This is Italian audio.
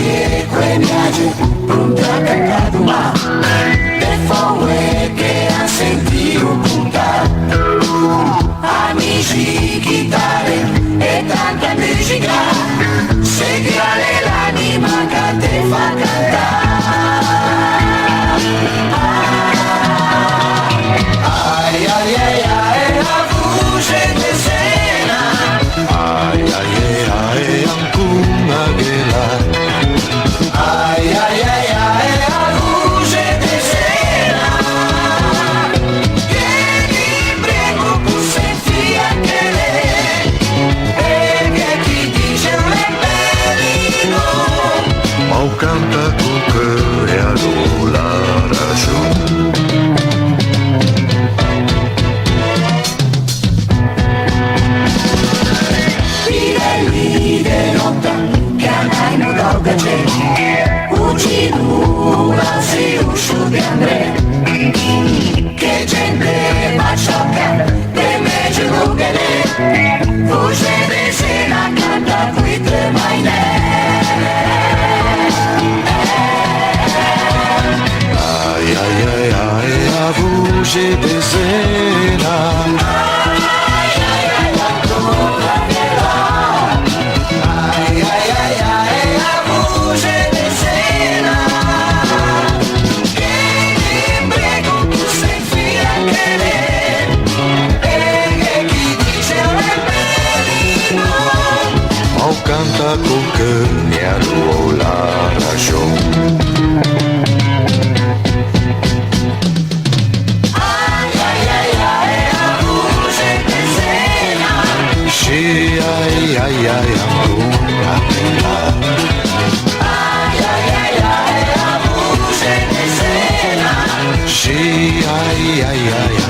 e quei viaggi pronti a cagare ma le folle che han sentito puntare amici, chitarre e tanta musica segrare l'anima che te fa cantare ai ai ai ai la voce di sera ai ai ai ai ancora che la ai ai ai ai la voce di sera che l'imbrego pusse via che lei e che chi dice un bellino ma canta con cuore allora ragione de notte che andai d'orga c'è uccidura si uscio di Andrea che gente baciocca de me giuro che le voce di sera canta qui tre maine ai ai ai ai la voce di sera canta con che mi arrivo la ragione ai ai ai ai la voce di sera sì ai ai ai ancora ai ai ai ai la voce di sera sì ai ai ai